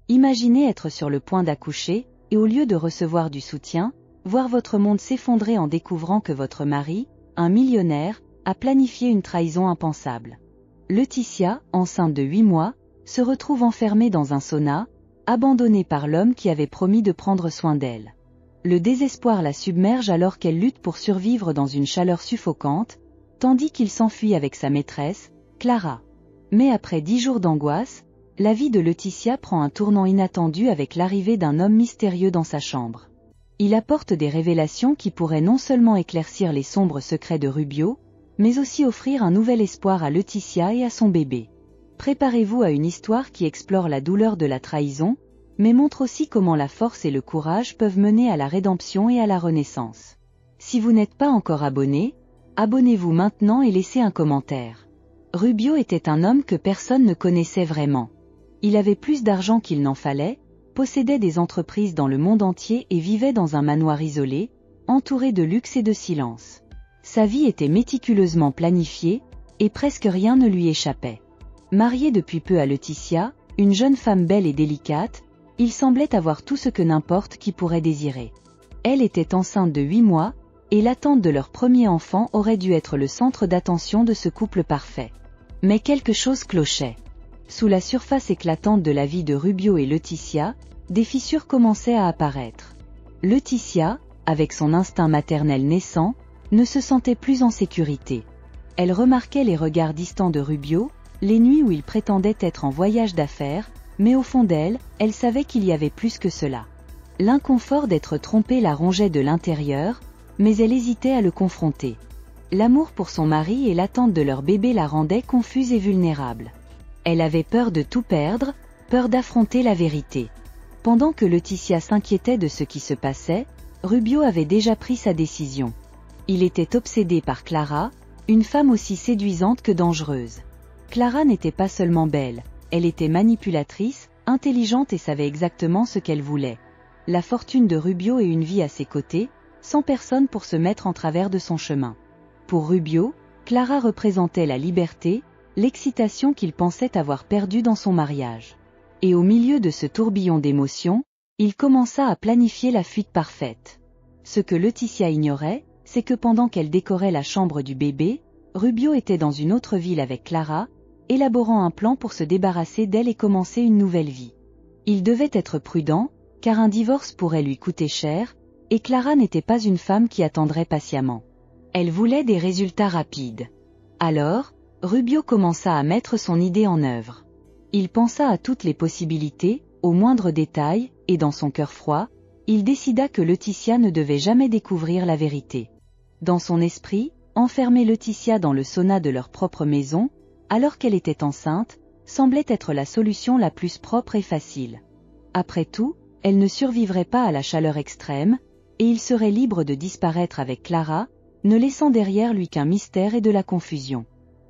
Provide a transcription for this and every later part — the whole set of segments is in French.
Imaginez être sur le point d'accoucher, et au lieu de recevoir du soutien, voir votre monde s'effondrer en découvrant que votre mari, un millionnaire, a planifié une trahison impensable. Laetitia, enceinte de 8 mois, se retrouve enfermée dans un sauna, abandonnée par l'homme qui avait promis de prendre soin d'elle. Le désespoir la submerge alors qu'elle lutte pour survivre dans une chaleur suffocante, tandis qu'il s'enfuit avec sa maîtresse, Clara. Mais après 10 jours d'angoisse, la vie de Laetitia prend un tournant inattendu avec l'arrivée d'un homme mystérieux dans sa chambre. Il apporte des révélations qui pourraient non seulement éclaircir les sombres secrets de Rubio, mais aussi offrir un nouvel espoir à Laetitia et à son bébé. Préparez-vous à une histoire qui explore la douleur de la trahison, mais montre aussi comment la force et le courage peuvent mener à la rédemption et à la renaissance. Si vous n'êtes pas encore abonné, abonnez-vous maintenant et laissez un commentaire. Rubio était un homme que personne ne connaissait vraiment. Il avait plus d'argent qu'il n'en fallait, possédait des entreprises dans le monde entier et vivait dans un manoir isolé, entouré de luxe et de silence. Sa vie était méticuleusement planifiée, et presque rien ne lui échappait. Marié depuis peu à Laetitia, une jeune femme belle et délicate, il semblait avoir tout ce que n'importe qui pourrait désirer. Elle était enceinte de 8 mois, et l'attente de leur premier enfant aurait dû être le centre d'attention de ce couple parfait. Mais quelque chose clochait. Sous la surface éclatante de la vie de Rubio et Laetitia, des fissures commençaient à apparaître. Laetitia, avec son instinct maternel naissant, ne se sentait plus en sécurité. Elle remarquait les regards distants de Rubio, les nuits où il prétendait être en voyage d'affaires, mais au fond d'elle, elle savait qu'il y avait plus que cela. L'inconfort d'être trompée la rongeait de l'intérieur, mais elle hésitait à le confronter. L'amour pour son mari et l'attente de leur bébé la rendaient confuse et vulnérable. Elle avait peur de tout perdre, peur d'affronter la vérité. Pendant que Laetitia s'inquiétait de ce qui se passait, Rubio avait déjà pris sa décision. Il était obsédé par Clara, une femme aussi séduisante que dangereuse. Clara n'était pas seulement belle, elle était manipulatrice, intelligente et savait exactement ce qu'elle voulait. La fortune de Rubio et une vie à ses côtés, sans personne pour se mettre en travers de son chemin. Pour Rubio, Clara représentait la liberté, l'excitation qu'il pensait avoir perdue dans son mariage. Et au milieu de ce tourbillon d'émotions, il commença à planifier la fuite parfaite. Ce que Laetitia ignorait, c'est que pendant qu'elle décorait la chambre du bébé, Rubio était dans une autre ville avec Clara, élaborant un plan pour se débarrasser d'elle et commencer une nouvelle vie. Il devait être prudent, car un divorce pourrait lui coûter cher, et Clara n'était pas une femme qui attendrait patiemment. Elle voulait des résultats rapides. Alors, Rubio commença à mettre son idée en œuvre. Il pensa à toutes les possibilités, aux moindres détails, et dans son cœur froid, il décida que Laetitia ne devait jamais découvrir la vérité. Dans son esprit, enfermer Laetitia dans le sauna de leur propre maison, alors qu'elle était enceinte, semblait être la solution la plus propre et facile. Après tout, elle ne survivrait pas à la chaleur extrême, et il serait libre de disparaître avec Clara, ne laissant derrière lui qu'un mystère et de la confusion.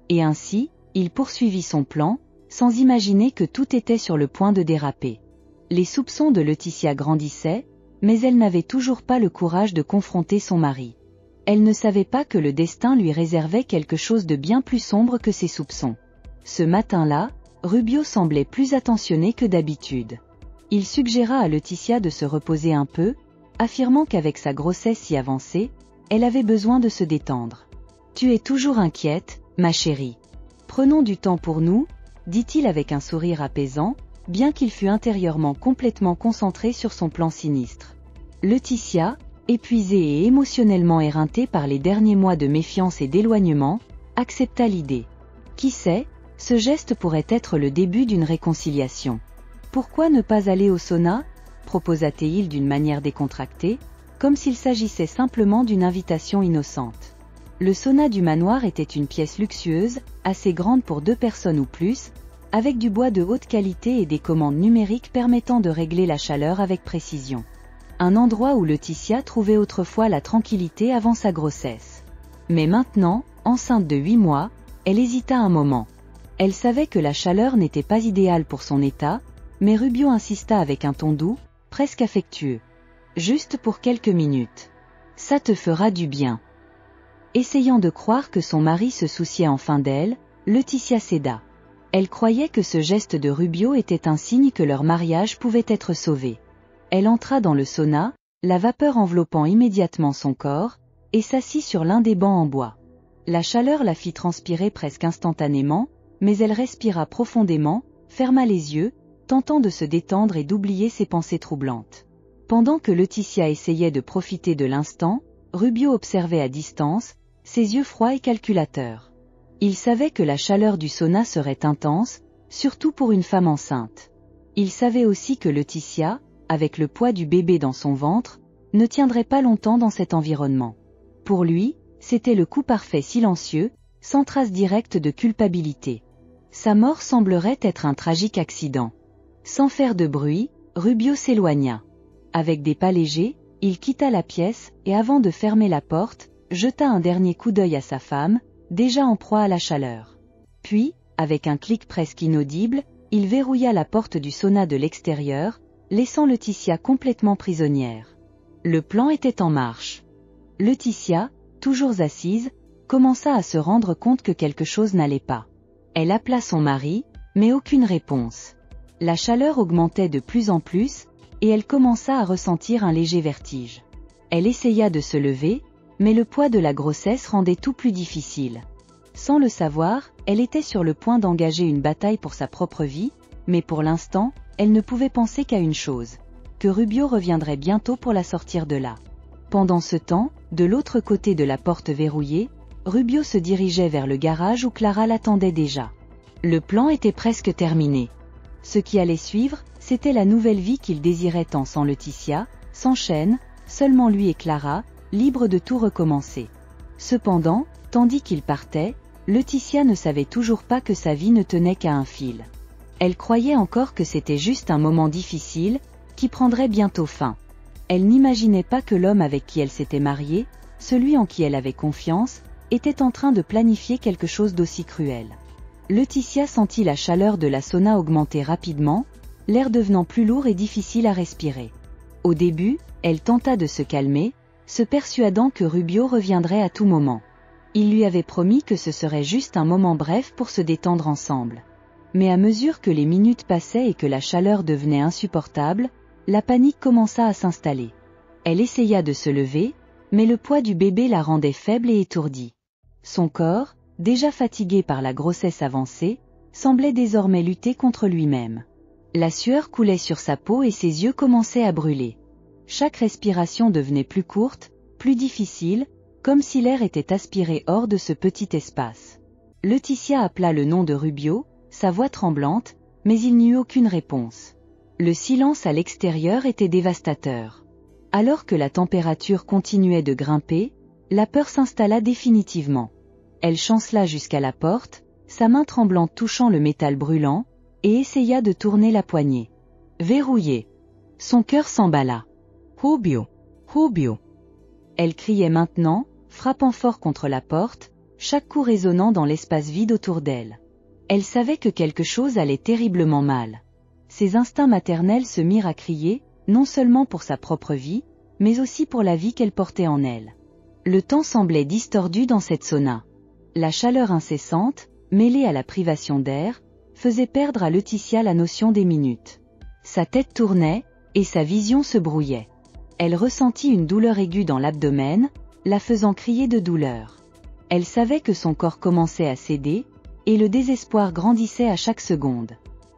Et ainsi, il poursuivit son plan, sans imaginer que tout était sur le point de déraper. Les soupçons de Laetitia grandissaient, mais elle n'avait toujours pas le courage de confronter son mari. Elle ne savait pas que le destin lui réservait quelque chose de bien plus sombre que ses soupçons. Ce matin-là, Rubio semblait plus attentionné que d'habitude. Il suggéra à Laetitia de se reposer un peu, affirmant qu'avec sa grossesse si avancée, elle avait besoin de se détendre. « Tu es toujours inquiète, ma chérie. Prenons du temps pour nous, » dit-il avec un sourire apaisant, bien qu'il fût intérieurement complètement concentré sur son plan sinistre. Laetitia, épuisée et émotionnellement éreintée par les derniers mois de méfiance et d'éloignement, accepta l'idée. Qui sait, ce geste pourrait être le début d'une réconciliation. « Pourquoi ne pas aller au sauna ?» proposa-t-il d'une manière décontractée, comme s'il s'agissait simplement d'une invitation innocente. Le sauna du manoir était une pièce luxueuse, assez grande pour 2 personnes ou plus, avec du bois de haute qualité et des commandes numériques permettant de régler la chaleur avec précision. Un endroit où Laetitia trouvait autrefois la tranquillité avant sa grossesse. Mais maintenant, enceinte de 8 mois, elle hésita un moment. Elle savait que la chaleur n'était pas idéale pour son état, mais Rubio insista avec un ton doux, presque affectueux. « Juste pour quelques minutes. Ça te fera du bien. » Essayant de croire que son mari se souciait enfin d'elle, Laetitia céda. Elle croyait que ce geste de Rubio était un signe que leur mariage pouvait être sauvé. Elle entra dans le sauna, la vapeur enveloppant immédiatement son corps, et s'assit sur l'un des bancs en bois. La chaleur la fit transpirer presque instantanément, mais elle respira profondément, ferma les yeux, tentant de se détendre et d'oublier ses pensées troublantes. Pendant que Laetitia essayait de profiter de l'instant, Rubio observait à distance, ses yeux froids et calculateurs. Il savait que la chaleur du sauna serait intense, surtout pour une femme enceinte. Il savait aussi que Laetitia, avec le poids du bébé dans son ventre, ne tiendrait pas longtemps dans cet environnement. Pour lui, c'était le coup parfait silencieux, sans trace directe de culpabilité. Sa mort semblerait être un tragique accident. Sans faire de bruit, Rubio s'éloigna. Avec des pas légers, il quitta la pièce et avant de fermer la porte, jeta un dernier coup d'œil à sa femme, déjà en proie à la chaleur. Puis, avec un clic presque inaudible, il verrouilla la porte du sauna de l'extérieur, laissant Laetitia complètement prisonnière. Le plan était en marche. Laetitia, toujours assise, commença à se rendre compte que quelque chose n'allait pas. Elle appela son mari, mais aucune réponse. La chaleur augmentait de plus en plus, et elle commença à ressentir un léger vertige. Elle essaya de se lever, mais le poids de la grossesse rendait tout plus difficile. Sans le savoir, elle était sur le point d'engager une bataille pour sa propre vie, mais pour l'instant, elle ne pouvait penser qu'à une chose, que Rubio reviendrait bientôt pour la sortir de là. Pendant ce temps, de l'autre côté de la porte verrouillée, Rubio se dirigeait vers le garage où Clara l'attendait déjà. Le plan était presque terminé. Ce qui allait suivre, c'était la nouvelle vie qu'il désirait tant sans Laetitia, sans chaîne, seulement lui et Clara, libres de tout recommencer. Cependant, tandis qu'il partait, Laetitia ne savait toujours pas que sa vie ne tenait qu'à un fil. Elle croyait encore que c'était juste un moment difficile, qui prendrait bientôt fin. Elle n'imaginait pas que l'homme avec qui elle s'était mariée, celui en qui elle avait confiance, était en train de planifier quelque chose d'aussi cruel. Laetitia sentit la chaleur de la sauna augmenter rapidement, l'air devenant plus lourd et difficile à respirer. Au début, elle tenta de se calmer, se persuadant que Rubio reviendrait à tout moment. Il lui avait promis que ce serait juste un moment bref pour se détendre ensemble. Mais à mesure que les minutes passaient et que la chaleur devenait insupportable, la panique commença à s'installer. Elle essaya de se lever, mais le poids du bébé la rendait faible et étourdie. Son corps, déjà fatigué par la grossesse avancée, semblait désormais lutter contre lui-même. La sueur coulait sur sa peau et ses yeux commençaient à brûler. Chaque respiration devenait plus courte, plus difficile, comme si l'air était aspiré hors de ce petit espace. Laetitia appela le nom de Rubio, sa voix tremblante, mais il n'y eut aucune réponse. Le silence à l'extérieur était dévastateur. Alors que la température continuait de grimper, la peur s'installa définitivement. Elle chancela jusqu'à la porte, sa main tremblante touchant le métal brûlant, et essaya de tourner la poignée. Verrouillée. Son cœur s'emballa. Rubio, Rubio. Elle criait maintenant, frappant fort contre la porte, chaque coup résonnant dans l'espace vide autour d'elle. Elle savait que quelque chose allait terriblement mal. Ses instincts maternels se mirent à crier, non seulement pour sa propre vie, mais aussi pour la vie qu'elle portait en elle. Le temps semblait distordu dans cette sauna. La chaleur incessante, mêlée à la privation d'air, faisait perdre à Laetitia la notion des minutes. Sa tête tournait, et sa vision se brouillait. Elle ressentit une douleur aiguë dans l'abdomen, la faisant crier de douleur. Elle savait que son corps commençait à céder, et le désespoir grandissait à chaque seconde.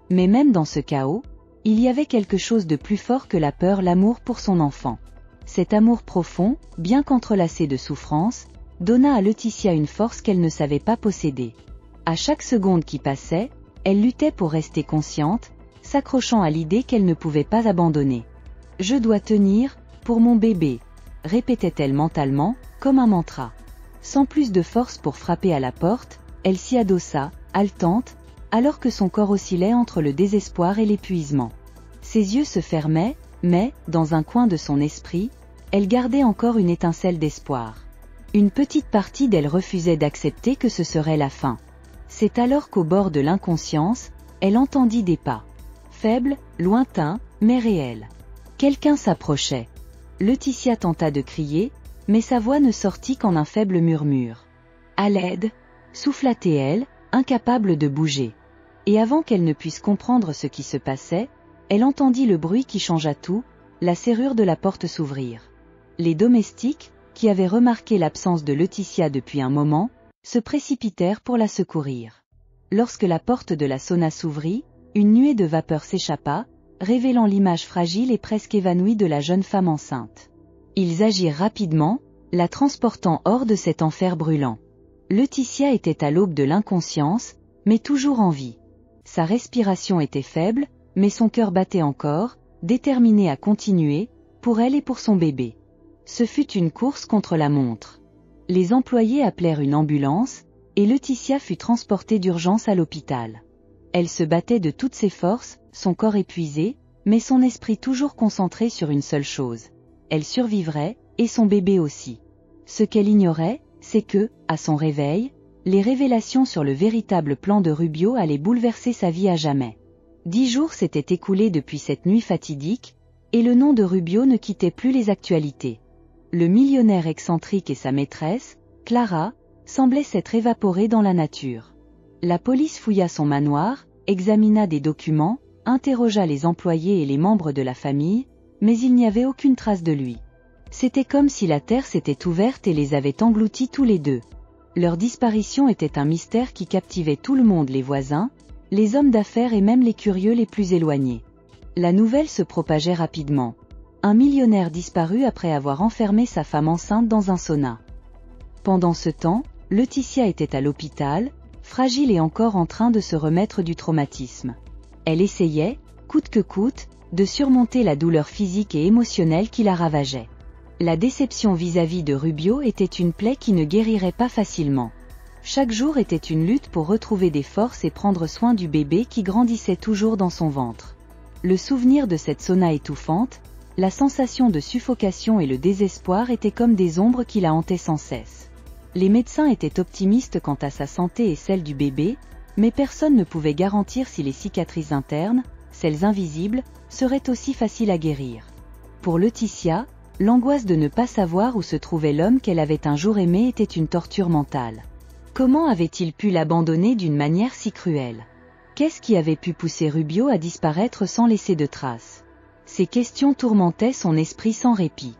Mais même dans ce chaos, il y avait quelque chose de plus fort que la peur, l'amour pour son enfant. Cet amour profond, bien qu'entrelacé de souffrance, donna à Laetitia une force qu'elle ne savait pas posséder. À chaque seconde qui passait, elle luttait pour rester consciente, s'accrochant à l'idée qu'elle ne pouvait pas abandonner. « Je dois tenir, pour mon bébé », répétait-elle mentalement, comme un mantra. Sans plus de force pour frapper à la porte, elle s'y adossa, haletante, alors que son corps oscillait entre le désespoir et l'épuisement. Ses yeux se fermaient, mais, dans un coin de son esprit, elle gardait encore une étincelle d'espoir. Une petite partie d'elle refusait d'accepter que ce serait la fin. C'est alors qu'au bord de l'inconscience, elle entendit des pas. Faibles, lointains, mais réels. Quelqu'un s'approchait. Laetitia tenta de crier, mais sa voix ne sortit qu'en un faible murmure. « À l'aide !» souffla-t-elle, incapable de bouger. Et avant qu'elle ne puisse comprendre ce qui se passait, elle entendit le bruit qui changea tout, la serrure de la porte s'ouvrir. Les domestiques, qui avaient remarqué l'absence de Laetitia depuis un moment, se précipitèrent pour la secourir. Lorsque la porte de la sauna s'ouvrit, une nuée de vapeur s'échappa, révélant l'image fragile et presque évanouie de la jeune femme enceinte. Ils agirent rapidement, la transportant hors de cet enfer brûlant. Laetitia était à l'aube de l'inconscience, mais toujours en vie. Sa respiration était faible, mais son cœur battait encore, déterminé à continuer, pour elle et pour son bébé. Ce fut une course contre la montre. Les employés appelèrent une ambulance, et Laetitia fut transportée d'urgence à l'hôpital. Elle se battait de toutes ses forces, son corps épuisé, mais son esprit toujours concentré sur une seule chose. Elle survivrait, et son bébé aussi. Ce qu'elle ignorait, c'est que, à son réveil, les révélations sur le véritable plan de Rubio allaient bouleverser sa vie à jamais. 10 jours s'étaient écoulés depuis cette nuit fatidique, et le nom de Rubio ne quittait plus les actualités. Le millionnaire excentrique et sa maîtresse, Clara, semblaient s'être évaporés dans la nature. La police fouilla son manoir, examina des documents, interrogea les employés et les membres de la famille, mais il n'y avait aucune trace de lui. C'était comme si la terre s'était ouverte et les avait engloutis tous les deux. Leur disparition était un mystère qui captivait tout le monde, les voisins, les hommes d'affaires et même les curieux les plus éloignés. La nouvelle se propageait rapidement. Un millionnaire disparut après avoir enfermé sa femme enceinte dans un sauna. Pendant ce temps, Laetitia était à l'hôpital, fragile et encore en train de se remettre du traumatisme. Elle essayait, coûte que coûte, de surmonter la douleur physique et émotionnelle qui la ravageait. La déception vis-à-vis de Rubio était une plaie qui ne guérirait pas facilement. Chaque jour était une lutte pour retrouver des forces et prendre soin du bébé qui grandissait toujours dans son ventre. Le souvenir de cette sauna étouffante, la sensation de suffocation et le désespoir étaient comme des ombres qui la hantaient sans cesse. Les médecins étaient optimistes quant à sa santé et celle du bébé, mais personne ne pouvait garantir si les cicatrices internes, celles invisibles, seraient aussi faciles à guérir. Pour Laetitia, l'angoisse de ne pas savoir où se trouvait l'homme qu'elle avait un jour aimé était une torture mentale. Comment avait-il pu l'abandonner d'une manière si cruelle? Qu'est-ce qui avait pu pousser Rubio à disparaître sans laisser de traces? Ces questions tourmentaient son esprit sans répit.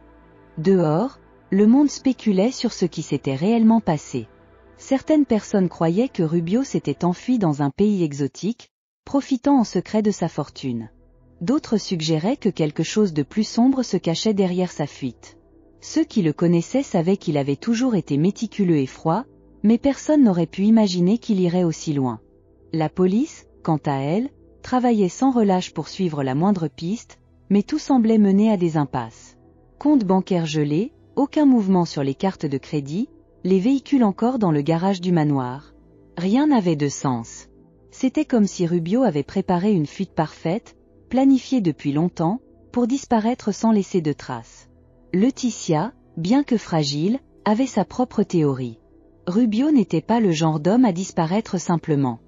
Dehors, le monde spéculait sur ce qui s'était réellement passé. Certaines personnes croyaient que Rubio s'était enfui dans un pays exotique, profitant en secret de sa fortune. D'autres suggéraient que quelque chose de plus sombre se cachait derrière sa fuite. Ceux qui le connaissaient savaient qu'il avait toujours été méticuleux et froid, mais personne n'aurait pu imaginer qu'il irait aussi loin. La police, quant à elle, travaillait sans relâche pour suivre la moindre piste, mais tout semblait mener à des impasses. Comptes bancaires gelés, aucun mouvement sur les cartes de crédit, les véhicules encore dans le garage du manoir. Rien n'avait de sens. C'était comme si Rubio avait préparé une fuite parfaite, planifiée depuis longtemps, pour disparaître sans laisser de traces. Laetitia, bien que fragile, avait sa propre théorie. Rubio n'était pas le genre d'homme à disparaître simplement.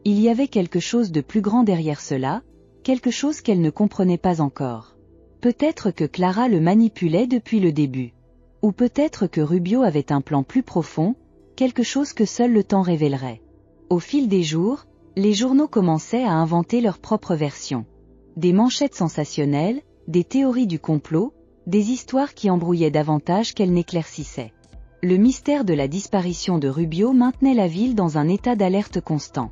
Il y avait quelque chose de plus grand derrière cela, quelque chose qu'elle ne comprenait pas encore. Peut-être que Clara le manipulait depuis le début. Ou peut-être que Rubio avait un plan plus profond, quelque chose que seul le temps révélerait. Au fil des jours, les journaux commençaient à inventer leur propre version. Des manchettes sensationnelles, des théories du complot, des histoires qui embrouillaient davantage qu'elles n'éclaircissaient. Le mystère de la disparition de Rubio maintenait la ville dans un état d'alerte constant.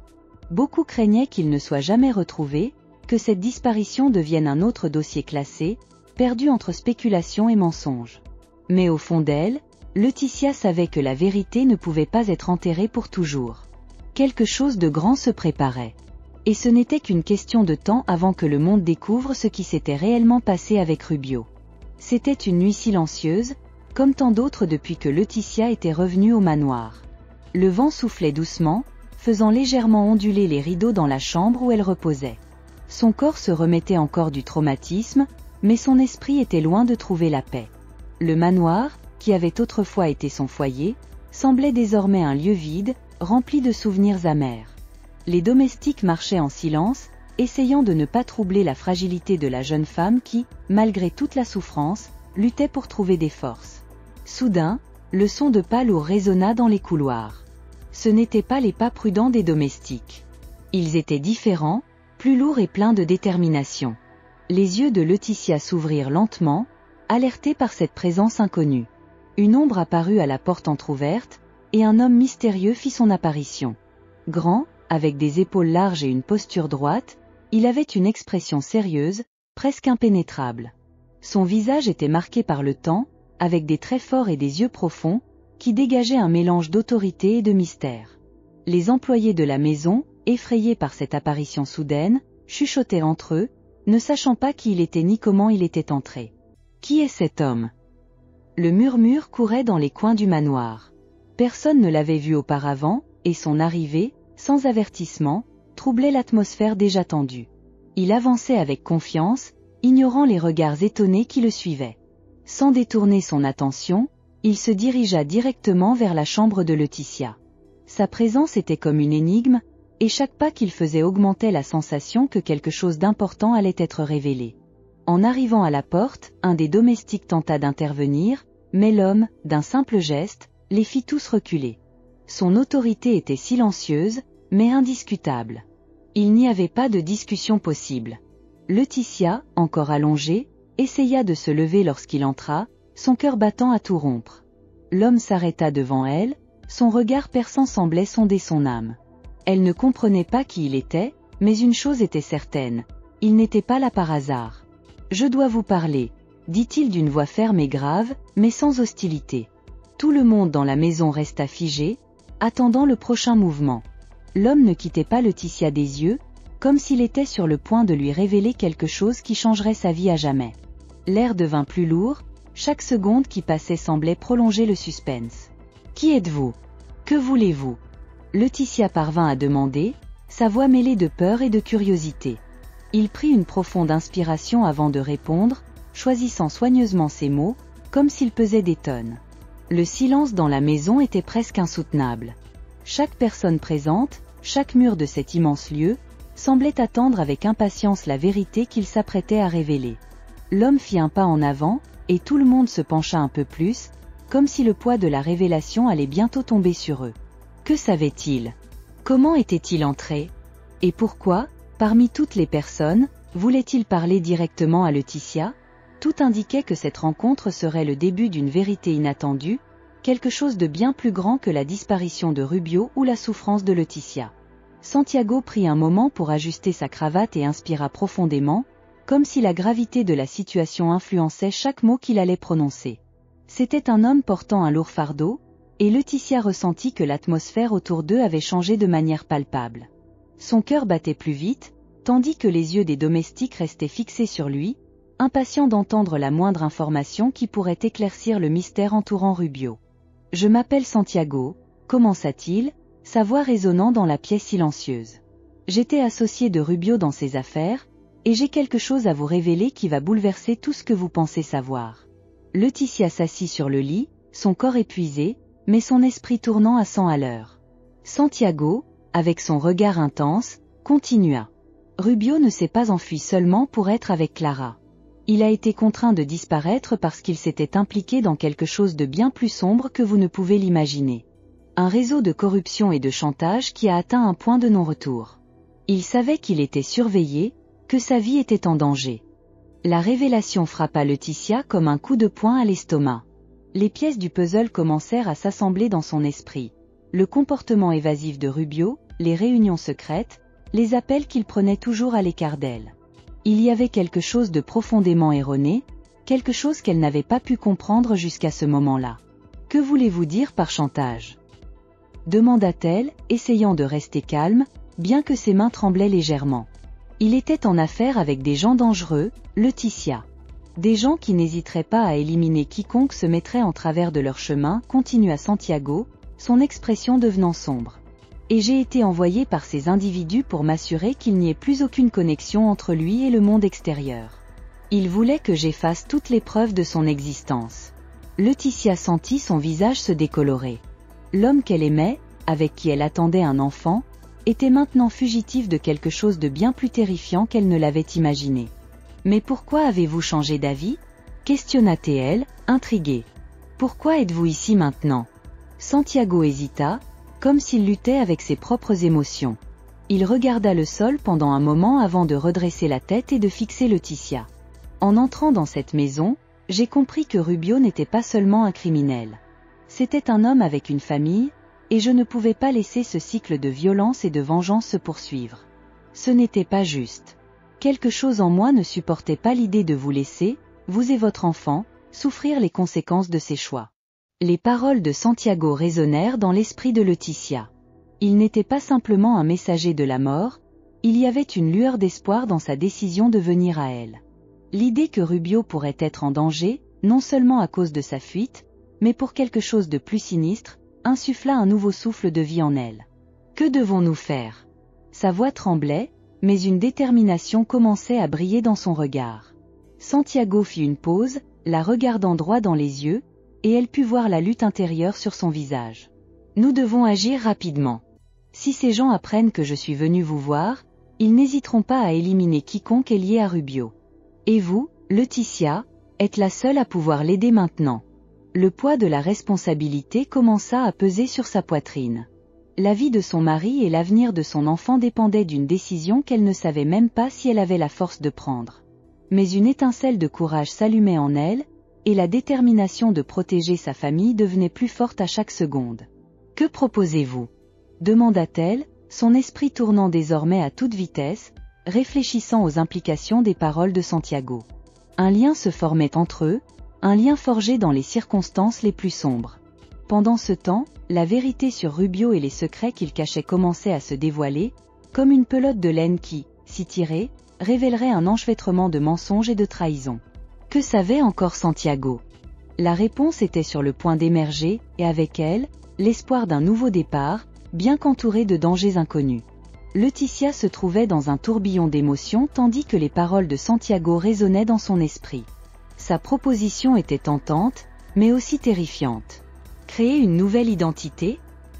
Beaucoup craignaient qu'il ne soit jamais retrouvé, que cette disparition devienne un autre dossier classé, perdu entre spéculation et mensonge. Mais au fond d'elle, Laetitia savait que la vérité ne pouvait pas être enterrée pour toujours. Quelque chose de grand se préparait. Et ce n'était qu'une question de temps avant que le monde découvre ce qui s'était réellement passé avec Rubio. C'était une nuit silencieuse, comme tant d'autres depuis que Laetitia était revenue au manoir. Le vent soufflait doucement, faisant légèrement onduler les rideaux dans la chambre où elle reposait. Son corps se remettait encore du traumatisme, mais son esprit était loin de trouver la paix. Le manoir, qui avait autrefois été son foyer, semblait désormais un lieu vide, rempli de souvenirs amers. Les domestiques marchaient en silence, essayant de ne pas troubler la fragilité de la jeune femme qui, malgré toute la souffrance, luttait pour trouver des forces. Soudain, le son de pas lourds résonna dans les couloirs. Ce n'étaient pas les pas prudents des domestiques. Ils étaient différents, plus lourds et pleins de détermination. Les yeux de Laetitia s'ouvrirent lentement, alertés par cette présence inconnue. Une ombre apparut à la porte entr'ouverte, et un homme mystérieux fit son apparition. Grand, avec des épaules larges et une posture droite, il avait une expression sérieuse, presque impénétrable. Son visage était marqué par le temps, avec des traits forts et des yeux profonds, qui dégageaient un mélange d'autorité et de mystère. Les employés de la maison, effrayés par cette apparition soudaine, chuchotaient entre eux, ne sachant pas qui il était ni comment il était entré. « Qui est cet homme ?» Le murmure courait dans les coins du manoir. Personne ne l'avait vu auparavant, et son arrivée, sans avertissement, troublait l'atmosphère déjà tendue. Il avançait avec confiance, ignorant les regards étonnés qui le suivaient. Sans détourner son attention, il se dirigea directement vers la chambre de Laetitia. Sa présence était comme une énigme, et chaque pas qu'il faisait augmentait la sensation que quelque chose d'important allait être révélé. En arrivant à la porte, un des domestiques tenta d'intervenir, mais l'homme, d'un simple geste, les fit tous reculer. Son autorité était silencieuse, mais indiscutable. Il n'y avait pas de discussion possible. Laetitia, encore allongée, essaya de se lever lorsqu'il entra, son cœur battant à tout rompre. L'homme s'arrêta devant elle, son regard perçant semblait sonder son âme. Elle ne comprenait pas qui il était, mais une chose était certaine, il n'était pas là par hasard. « Je dois vous parler », dit-il d'une voix ferme et grave, mais sans hostilité. Tout le monde dans la maison resta figé, attendant le prochain mouvement. L'homme ne quittait pas Laetitia des yeux, comme s'il était sur le point de lui révéler quelque chose qui changerait sa vie à jamais. L'air devint plus lourd, chaque seconde qui passait semblait prolonger le suspense. « Qui êtes-vous ? Que voulez-vous » Laetitia parvint à demander, sa voix mêlée de peur et de curiosité. Il prit une profonde inspiration avant de répondre, choisissant soigneusement ses mots, comme s'ils pesaient des tonnes. Le silence dans la maison était presque insoutenable. Chaque personne présente, chaque mur de cet immense lieu, semblait attendre avec impatience la vérité qu'il s'apprêtait à révéler. L'homme fit un pas en avant, et tout le monde se pencha un peu plus, comme si le poids de la révélation allait bientôt tomber sur eux. Que savait-il ? Comment était-il entré ? Et pourquoi, parmi toutes les personnes, voulait-il parler directement à Laetitia ? Tout indiquait que cette rencontre serait le début d'une vérité inattendue, quelque chose de bien plus grand que la disparition de Rubio ou la souffrance de Laetitia. Santiago prit un moment pour ajuster sa cravate et inspira profondément, comme si la gravité de la situation influençait chaque mot qu'il allait prononcer. C'était un homme portant un lourd fardeau, et Laetitia ressentit que l'atmosphère autour d'eux avait changé de manière palpable. Son cœur battait plus vite, tandis que les yeux des domestiques restaient fixés sur lui, impatients d'entendre la moindre information qui pourrait éclaircir le mystère entourant Rubio. « Je m'appelle Santiago », commença-t-il, sa voix résonnant dans la pièce silencieuse. « J'étais associé de Rubio dans ses affaires, et j'ai quelque chose à vous révéler qui va bouleverser tout ce que vous pensez savoir. » Laetitia s'assit sur le lit, son corps épuisé, mais son esprit tournant à 100 à l'heure. Santiago, avec son regard intense, continua. Rubio ne s'est pas enfui seulement pour être avec Clara. Il a été contraint de disparaître parce qu'il s'était impliqué dans quelque chose de bien plus sombre que vous ne pouvez l'imaginer. Un réseau de corruption et de chantage qui a atteint un point de non-retour. Il savait qu'il était surveillé, que sa vie était en danger. La révélation frappa Laetitia comme un coup de poing à l'estomac. Les pièces du puzzle commencèrent à s'assembler dans son esprit. Le comportement évasif de Rubio, les réunions secrètes, les appels qu'il prenait toujours à l'écart d'elle. Il y avait quelque chose de profondément erroné, quelque chose qu'elle n'avait pas pu comprendre jusqu'à ce moment-là. « Que voulez-vous dire par chantage ?» demanda-t-elle, essayant de rester calme, bien que ses mains tremblaient légèrement. Il était en affaire avec des gens dangereux, Laetitia. Des gens qui n'hésiteraient pas à éliminer quiconque se mettrait en travers de leur chemin, continua Santiago, son expression devenant sombre. Et j'ai été envoyé par ces individus pour m'assurer qu'il n'y ait plus aucune connexion entre lui et le monde extérieur. Il voulait que j'efface toutes les preuves de son existence. Laetitia sentit son visage se décolorer. L'homme qu'elle aimait, avec qui elle attendait un enfant, était maintenant fugitif de quelque chose de bien plus terrifiant qu'elle ne l'avait imaginé. « Mais pourquoi avez-vous changé d'avis » questionna-t-elle, intriguée. « Pourquoi êtes-vous ici maintenant » Santiago hésita, comme s'il luttait avec ses propres émotions. Il regarda le sol pendant un moment avant de redresser la tête et de fixer Laetitia. En entrant dans cette maison, j'ai compris que Rubio n'était pas seulement un criminel. C'était un homme avec une famille, et je ne pouvais pas laisser ce cycle de violence et de vengeance se poursuivre. Ce n'était pas juste. Quelque chose en moi ne supportait pas l'idée de vous laisser, vous et votre enfant, souffrir les conséquences de ses choix. Les paroles de Santiago résonnèrent dans l'esprit de Laetitia. Il n'était pas simplement un messager de la mort, il y avait une lueur d'espoir dans sa décision de venir à elle. L'idée que Rubio pourrait être en danger, non seulement à cause de sa fuite, mais pour quelque chose de plus sinistre, insuffla un nouveau souffle de vie en elle. Que devons-nous faire ? Sa voix tremblait, mais une détermination commençait à briller dans son regard. Santiago fit une pause, la regardant droit dans les yeux, et elle put voir la lutte intérieure sur son visage. Nous devons agir rapidement. Si ces gens apprennent que je suis venu vous voir, ils n'hésiteront pas à éliminer quiconque est lié à Rubio. Et vous, Laetitia, êtes la seule à pouvoir l'aider maintenant. Le poids de la responsabilité commença à peser sur sa poitrine. La vie de son mari et l'avenir de son enfant dépendaient d'une décision qu'elle ne savait même pas si elle avait la force de prendre. Mais une étincelle de courage s'allumait en elle, et la détermination de protéger sa famille devenait plus forte à chaque seconde. « Que proposez-vous » demanda-t-elle, son esprit tournant désormais à toute vitesse, réfléchissant aux implications des paroles de Santiago. Un lien se formait entre eux, un lien forgé dans les circonstances les plus sombres. Pendant ce temps, la vérité sur Rubio et les secrets qu'il cachait commençaient à se dévoiler, comme une pelote de laine qui, si tirée, révélerait un enchevêtrement de mensonges et de trahisons. Que savait encore Santiago ? La réponse était sur le point d'émerger, et avec elle, l'espoir d'un nouveau départ, bien qu'entouré de dangers inconnus. Laetitia se trouvait dans un tourbillon d'émotions tandis que les paroles de Santiago résonnaient dans son esprit. Sa proposition était tentante, mais aussi terrifiante. Créer une nouvelle identité ?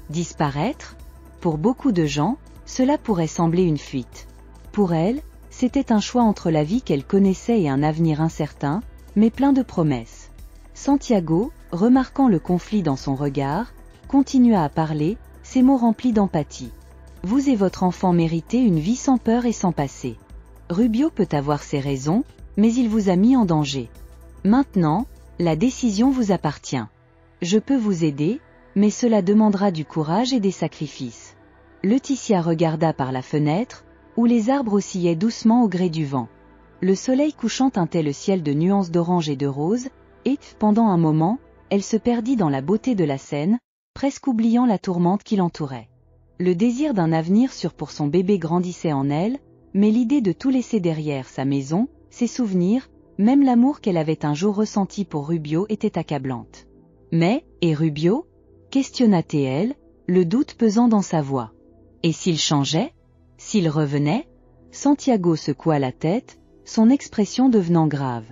Disparaître ? Pour beaucoup de gens, cela pourrait sembler une fuite. Pour elle, c'était un choix entre la vie qu'elle connaissait et un avenir incertain, mais plein de promesses. Santiago, remarquant le conflit dans son regard, continua à parler, ses mots remplis d'empathie. Vous et votre enfant méritez une vie sans peur et sans passé. Rubio peut avoir ses raisons, mais il vous a mis en danger. Maintenant, la décision vous appartient. Je peux vous aider, mais cela demandera du courage et des sacrifices. Laetitia regarda par la fenêtre, où les arbres oscillaient doucement au gré du vent. Le soleil couchant teintait le ciel de nuances d'orange et de rose, et, pendant un moment, elle se perdit dans la beauté de la scène, presque oubliant la tourmente qui l'entourait. Le désir d'un avenir sûr pour son bébé grandissait en elle, mais l'idée de tout laisser derrière sa maison, ses souvenirs, même l'amour qu'elle avait un jour ressenti pour Rubio était accablante. Mais, et Rubio ? Questionna-t-elle, le doute pesant dans sa voix. Et s'il changeait ? S'il revenait ? Santiago secoua la tête, son expression devenant grave.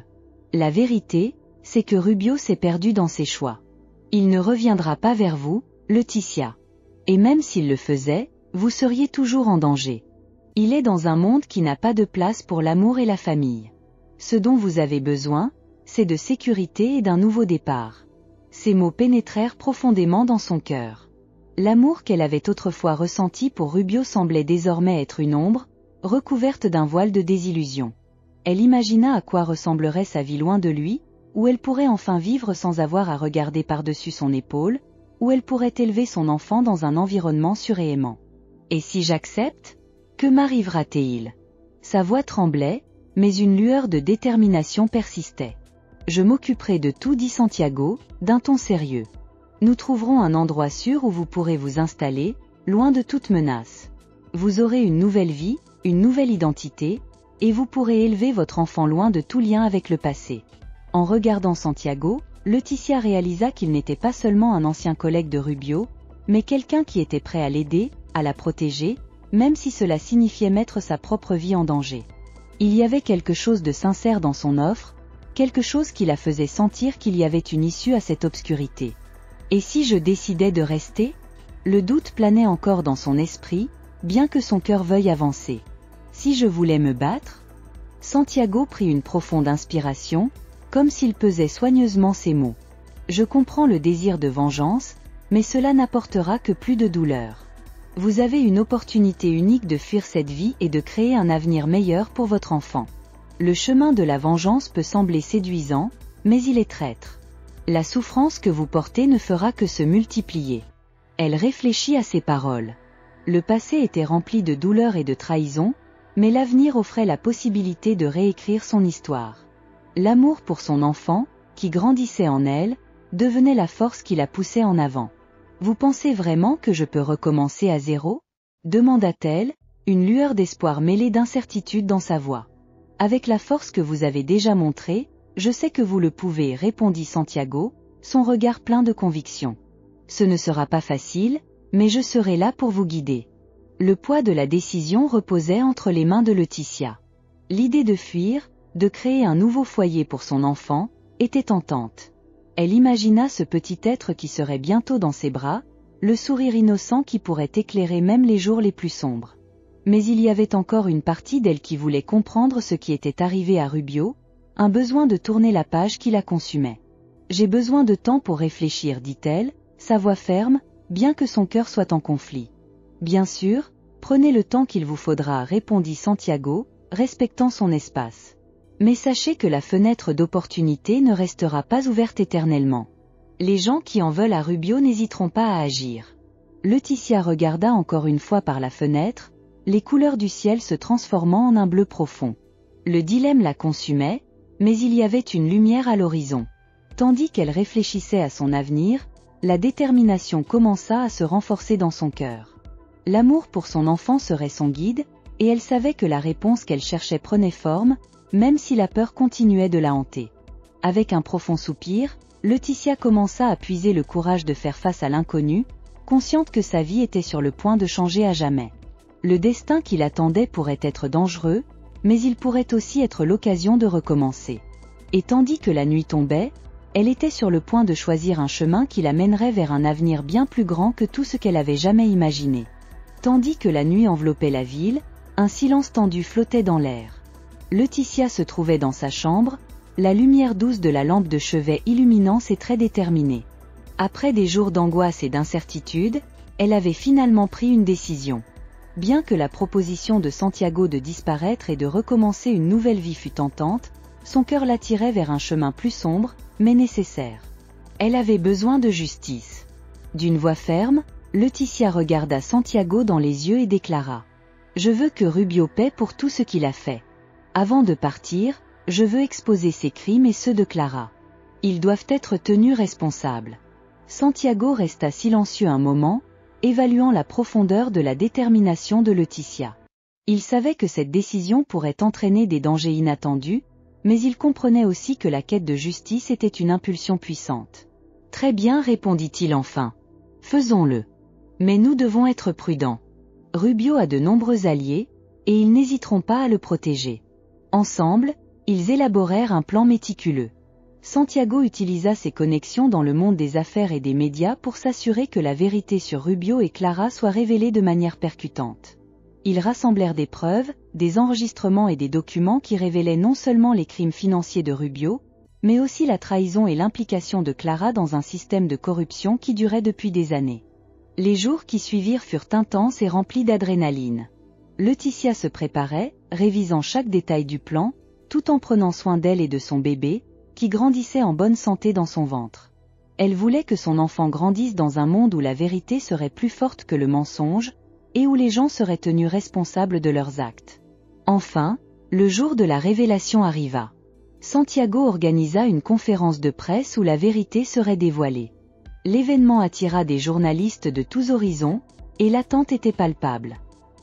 La vérité, c'est que Rubio s'est perdu dans ses choix. Il ne reviendra pas vers vous, Laetitia. Et même s'il le faisait, vous seriez toujours en danger. Il est dans un monde qui n'a pas de place pour l'amour et la famille. Ce dont vous avez besoin, c'est de sécurité et d'un nouveau départ. Ces mots pénétrèrent profondément dans son cœur. L'amour qu'elle avait autrefois ressenti pour Rubio semblait désormais être une ombre, recouverte d'un voile de désillusion. Elle imagina à quoi ressemblerait sa vie loin de lui, où elle pourrait enfin vivre sans avoir à regarder par-dessus son épaule, où elle pourrait élever son enfant dans un environnement sûr et aimant. Et si j'accepte ? Que m'arrivera-t-il ? Sa voix tremblait, mais une lueur de détermination persistait. Je m'occuperai de tout, dit Santiago, d'un ton sérieux. Nous trouverons un endroit sûr où vous pourrez vous installer, loin de toute menace. Vous aurez une nouvelle vie, une nouvelle identité, et vous pourrez élever votre enfant loin de tout lien avec le passé. En regardant Santiago, Laetitia réalisa qu'il n'était pas seulement un ancien collègue de Rubio, mais quelqu'un qui était prêt à l'aider, à la protéger, même si cela signifiait mettre sa propre vie en danger. Il y avait quelque chose de sincère dans son offre, quelque chose qui la faisait sentir qu'il y avait une issue à cette obscurité. Et si je décidais de rester ? Le doute planait encore dans son esprit, bien que son cœur veuille avancer. Si je voulais me battre ? Santiago prit une profonde inspiration, comme s'il pesait soigneusement ses mots. Je comprends le désir de vengeance, mais cela n'apportera que plus de douleur. Vous avez une opportunité unique de fuir cette vie et de créer un avenir meilleur pour votre enfant. Le chemin de la vengeance peut sembler séduisant, mais il est traître. La souffrance que vous portez ne fera que se multiplier. Elle réfléchit à ces paroles. Le passé était rempli de douleur et de trahison, mais l'avenir offrait la possibilité de réécrire son histoire. L'amour pour son enfant, qui grandissait en elle, devenait la force qui la poussait en avant. « Vous pensez vraiment que je peux recommencer à zéro ?» demanda-t-elle, une lueur d'espoir mêlée d'incertitude dans sa voix. « Avec la force que vous avez déjà montrée, je sais que vous le pouvez, répondit Santiago, son regard plein de conviction. Ce ne sera pas facile, mais je serai là pour vous guider. Le poids de la décision reposait entre les mains de Laetitia. L'idée de fuir, de créer un nouveau foyer pour son enfant, était tentante. Elle imagina ce petit être qui serait bientôt dans ses bras, le sourire innocent qui pourrait éclairer même les jours les plus sombres. Mais il y avait encore une partie d'elle qui voulait comprendre ce qui était arrivé à Rubio, un besoin de tourner la page qui la consumait. « J'ai besoin de temps pour réfléchir, dit-elle, sa voix ferme, bien que son cœur soit en conflit. « Bien sûr, prenez le temps qu'il vous faudra, répondit Santiago, respectant son espace. Mais sachez que la fenêtre d'opportunité ne restera pas ouverte éternellement. Les gens qui en veulent à Rubio n'hésiteront pas à agir. » Laetitia regarda encore une fois par la fenêtre, les couleurs du ciel se transformant en un bleu profond. Le dilemme la consumait, mais il y avait une lumière à l'horizon. Tandis qu'elle réfléchissait à son avenir, la détermination commença à se renforcer dans son cœur. L'amour pour son enfant serait son guide, et elle savait que la réponse qu'elle cherchait prenait forme, même si la peur continuait de la hanter. Avec un profond soupir, Laetitia commença à puiser le courage de faire face à l'inconnu, consciente que sa vie était sur le point de changer à jamais. Le destin qui l'attendait pourrait être dangereux, mais il pourrait aussi être l'occasion de recommencer. Et tandis que la nuit tombait, elle était sur le point de choisir un chemin qui la mènerait vers un avenir bien plus grand que tout ce qu'elle avait jamais imaginé. Tandis que la nuit enveloppait la ville, un silence tendu flottait dans l'air. Laetitia se trouvait dans sa chambre, la lumière douce de la lampe de chevet illuminant ses traits déterminés. Après des jours d'angoisse et d'incertitude, elle avait finalement pris une décision. Bien que la proposition de Santiago de disparaître et de recommencer une nouvelle vie fût tentante, son cœur l'attirait vers un chemin plus sombre, mais nécessaire. Elle avait besoin de justice. D'une voix ferme, Laetitia regarda Santiago dans les yeux et déclara : « Je veux que Rubio paie pour tout ce qu'il a fait. Avant de partir, je veux exposer ses crimes et ceux de Clara. Ils doivent être tenus responsables. » Santiago resta silencieux un moment, évaluant la profondeur de la détermination de Laetitia. Il savait que cette décision pourrait entraîner des dangers inattendus, mais il comprenait aussi que la quête de justice était une impulsion puissante. « Très bien, répondit-il enfin. Faisons-le. Mais nous devons être prudents. Rubio a de nombreux alliés, et ils n'hésiteront pas à le protéger. » Ensemble, ils élaborèrent un plan méticuleux. Santiago utilisa ses connexions dans le monde des affaires et des médias pour s'assurer que la vérité sur Rubio et Clara soit révélée de manière percutante. Ils rassemblèrent des preuves, des enregistrements et des documents qui révélaient non seulement les crimes financiers de Rubio, mais aussi la trahison et l'implication de Clara dans un système de corruption qui durait depuis des années. Les jours qui suivirent furent intenses et remplis d'adrénaline. Laetitia se préparait, révisant chaque détail du plan, tout en prenant soin d'elle et de son bébé, qui grandissait en bonne santé dans son ventre. Elle voulait que son enfant grandisse dans un monde où la vérité serait plus forte que le mensonge, et où les gens seraient tenus responsables de leurs actes. Enfin, le jour de la révélation arriva. Santiago organisa une conférence de presse où la vérité serait dévoilée. L'événement attira des journalistes de tous horizons, et l'attente était palpable.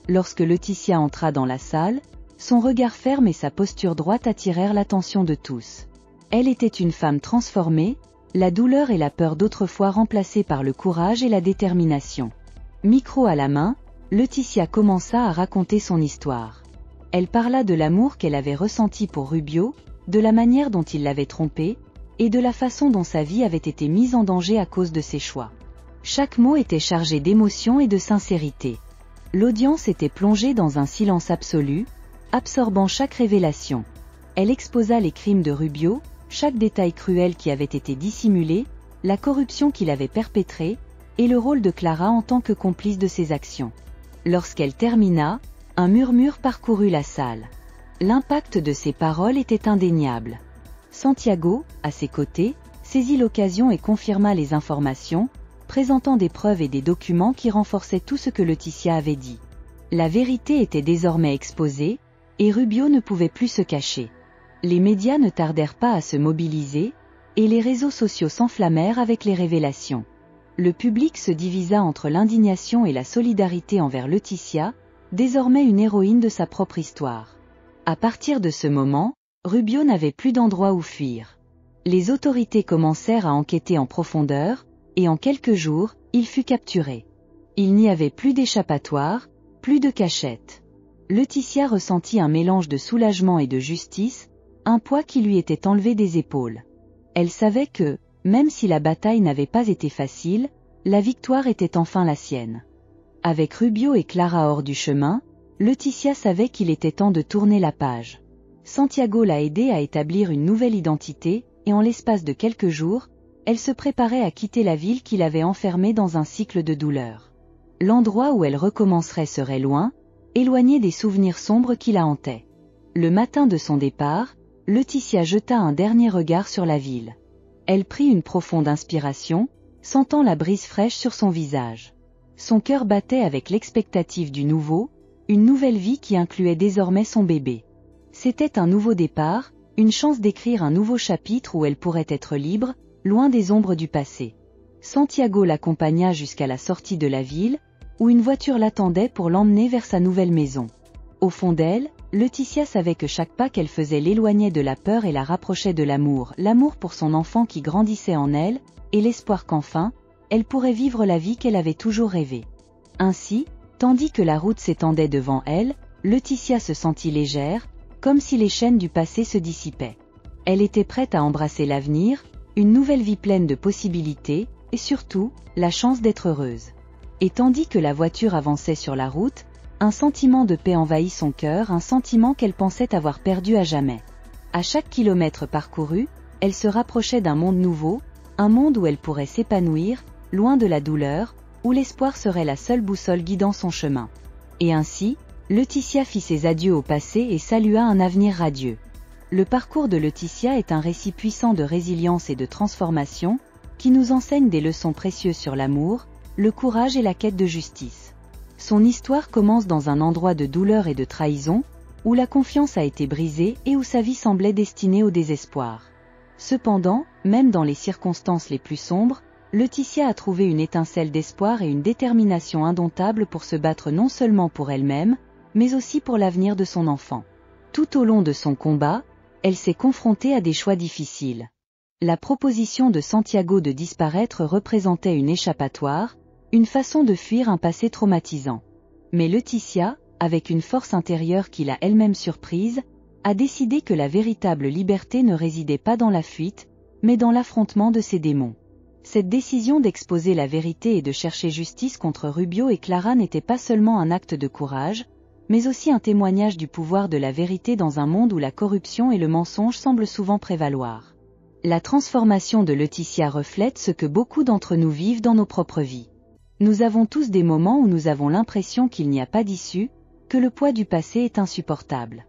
Lorsque Laetitia entra dans la salle, son regard ferme et sa posture droite attirèrent l'attention de tous. Elle était une femme transformée, la douleur et la peur d'autrefois remplacées par le courage et la détermination. Micro à la main, Laetitia commença à raconter son histoire. Elle parla de l'amour qu'elle avait ressenti pour Rubio, de la manière dont il l'avait trompée, et de la façon dont sa vie avait été mise en danger à cause de ses choix. Chaque mot était chargé d'émotion et de sincérité. L'audience était plongée dans un silence absolu, absorbant chaque révélation. Elle exposa les crimes de Rubio, chaque détail cruel qui avait été dissimulé, la corruption qu'il avait perpétrée, et le rôle de Clara en tant que complice de ses actions. Lorsqu'elle termina, un murmure parcourut la salle. L'impact de ces paroles était indéniable. Santiago, à ses côtés, saisit l'occasion et confirma les informations, présentant des preuves et des documents qui renforçaient tout ce que Laetitia avait dit. La vérité était désormais exposée, et Rubio ne pouvait plus se cacher. Les médias ne tardèrent pas à se mobiliser, et les réseaux sociaux s'enflammèrent avec les révélations. Le public se divisa entre l'indignation et la solidarité envers Laetitia, désormais une héroïne de sa propre histoire. À partir de ce moment, Rubio n'avait plus d'endroit où fuir. Les autorités commencèrent à enquêter en profondeur, et en quelques jours, il fut capturé. Il n'y avait plus d'échappatoire, plus de cachette. Laetitia ressentit un mélange de soulagement et de justice, un poids qui lui était enlevé des épaules. Elle savait que, même si la bataille n'avait pas été facile, la victoire était enfin la sienne. Avec Rubio et Clara hors du chemin, Laetitia savait qu'il était temps de tourner la page. Santiago l'a aidée à établir une nouvelle identité, et en l'espace de quelques jours, elle se préparait à quitter la ville qui l'avait enfermée dans un cycle de douleur. L'endroit où elle recommencerait serait loin, éloigné des souvenirs sombres qui la hantaient. Le matin de son départ, Laetitia jeta un dernier regard sur la ville. Elle prit une profonde inspiration, sentant la brise fraîche sur son visage. Son cœur battait avec l'expectative du nouveau, une nouvelle vie qui incluait désormais son bébé. C'était un nouveau départ, une chance d'écrire un nouveau chapitre où elle pourrait être libre, loin des ombres du passé. Santiago l'accompagna jusqu'à la sortie de la ville, où une voiture l'attendait pour l'emmener vers sa nouvelle maison. Au fond d'elle, Laetitia savait que chaque pas qu'elle faisait l'éloignait de la peur et la rapprochait de l'amour pour son enfant qui grandissait en elle, et l'espoir qu'enfin, elle pourrait vivre la vie qu'elle avait toujours rêvée. Ainsi, tandis que la route s'étendait devant elle, Laetitia se sentit légère, comme si les chaînes du passé se dissipaient. Elle était prête à embrasser l'avenir, une nouvelle vie pleine de possibilités, et surtout, la chance d'être heureuse. Et tandis que la voiture avançait sur la route, un sentiment de paix envahit son cœur, un sentiment qu'elle pensait avoir perdu à jamais. À chaque kilomètre parcouru, elle se rapprochait d'un monde nouveau, un monde où elle pourrait s'épanouir, loin de la douleur, où l'espoir serait la seule boussole guidant son chemin. Et ainsi, Laetitia fit ses adieux au passé et salua un avenir radieux. Le parcours de Laetitia est un récit puissant de résilience et de transformation, qui nous enseigne des leçons précieuses sur l'amour, le courage et la quête de justice. Son histoire commence dans un endroit de douleur et de trahison, où la confiance a été brisée et où sa vie semblait destinée au désespoir. Cependant, même dans les circonstances les plus sombres, Laetitia a trouvé une étincelle d'espoir et une détermination indomptable pour se battre non seulement pour elle-même, mais aussi pour l'avenir de son enfant. Tout au long de son combat, elle s'est confrontée à des choix difficiles. La proposition de Santiago de disparaître représentait une échappatoire, une façon de fuir un passé traumatisant. Mais Laetitia, avec une force intérieure qui l'a elle-même surprise, a décidé que la véritable liberté ne résidait pas dans la fuite, mais dans l'affrontement de ses démons. Cette décision d'exposer la vérité et de chercher justice contre Rubio et Clara n'était pas seulement un acte de courage, mais aussi un témoignage du pouvoir de la vérité dans un monde où la corruption et le mensonge semblent souvent prévaloir. La transformation de Laetitia reflète ce que beaucoup d'entre nous vivent dans nos propres vies. Nous avons tous des moments où nous avons l'impression qu'il n'y a pas d'issue, que le poids du passé est insupportable.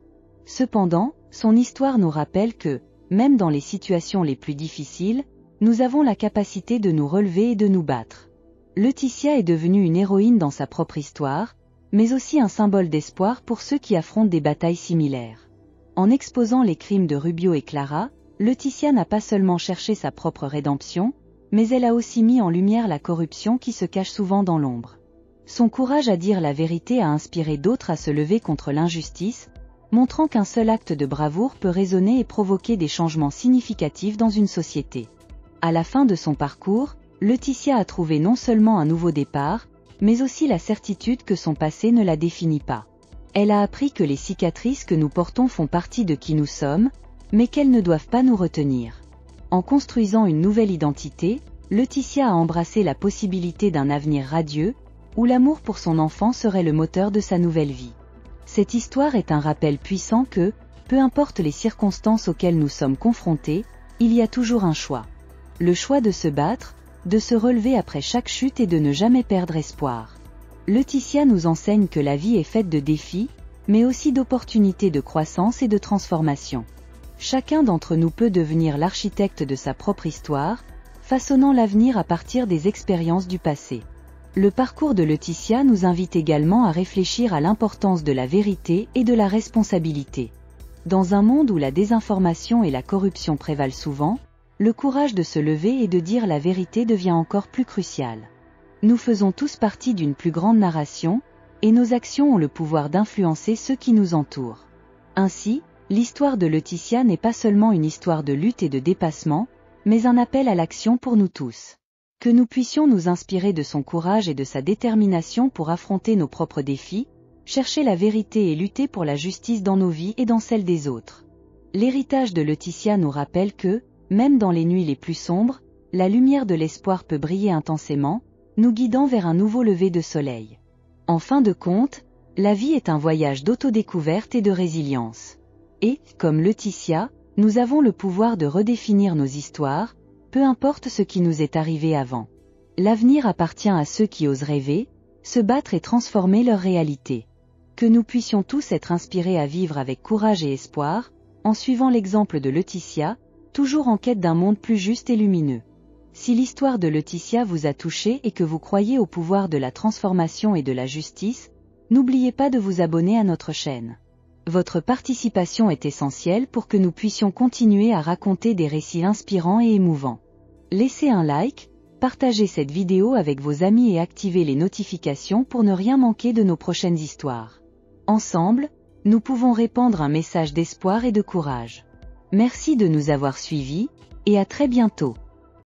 Cependant, son histoire nous rappelle que, même dans les situations les plus difficiles, nous avons la capacité de nous relever et de nous battre. Laetitia est devenue une héroïne dans sa propre histoire, mais aussi un symbole d'espoir pour ceux qui affrontent des batailles similaires. En exposant les crimes de Rubio et Clara, Laetitia n'a pas seulement cherché sa propre rédemption, mais elle a aussi mis en lumière la corruption qui se cache souvent dans l'ombre. Son courage à dire la vérité a inspiré d'autres à se lever contre l'injustice, montrant qu'un seul acte de bravoure peut résonner et provoquer des changements significatifs dans une société. À la fin de son parcours, Laetitia a trouvé non seulement un nouveau départ, mais aussi la certitude que son passé ne la définit pas. Elle a appris que les cicatrices que nous portons font partie de qui nous sommes, mais qu'elles ne doivent pas nous retenir. En construisant une nouvelle identité, Laetitia a embrassé la possibilité d'un avenir radieux, où l'amour pour son enfant serait le moteur de sa nouvelle vie. Cette histoire est un rappel puissant que, peu importe les circonstances auxquelles nous sommes confrontés, il y a toujours un choix. Le choix de se battre, de se relever après chaque chute et de ne jamais perdre espoir. Laetitia nous enseigne que la vie est faite de défis, mais aussi d'opportunités de croissance et de transformation. Chacun d'entre nous peut devenir l'architecte de sa propre histoire, façonnant l'avenir à partir des expériences du passé. Le parcours de Laetitia nous invite également à réfléchir à l'importance de la vérité et de la responsabilité. Dans un monde où la désinformation et la corruption prévalent souvent, le courage de se lever et de dire la vérité devient encore plus crucial. Nous faisons tous partie d'une plus grande narration, et nos actions ont le pouvoir d'influencer ceux qui nous entourent. Ainsi, l'histoire de Laetitia n'est pas seulement une histoire de lutte et de dépassement, mais un appel à l'action pour nous tous. Que nous puissions nous inspirer de son courage et de sa détermination pour affronter nos propres défis, chercher la vérité et lutter pour la justice dans nos vies et dans celles des autres. L'héritage de Laetitia nous rappelle que, même dans les nuits les plus sombres, la lumière de l'espoir peut briller intensément, nous guidant vers un nouveau lever de soleil. En fin de compte, la vie est un voyage d'autodécouverte et de résilience. Et, comme Laetitia, nous avons le pouvoir de redéfinir nos histoires, peu importe ce qui nous est arrivé avant. L'avenir appartient à ceux qui osent rêver, se battre et transformer leur réalité. Que nous puissions tous être inspirés à vivre avec courage et espoir, en suivant l'exemple de Laetitia, toujours en quête d'un monde plus juste et lumineux. Si l'histoire de Laetitia vous a touché et que vous croyez au pouvoir de la transformation et de la justice, n'oubliez pas de vous abonner à notre chaîne. Votre participation est essentielle pour que nous puissions continuer à raconter des récits inspirants et émouvants. Laissez un like, partagez cette vidéo avec vos amis et activez les notifications pour ne rien manquer de nos prochaines histoires. Ensemble, nous pouvons répandre un message d'espoir et de courage. Merci de nous avoir suivis, et à très bientôt.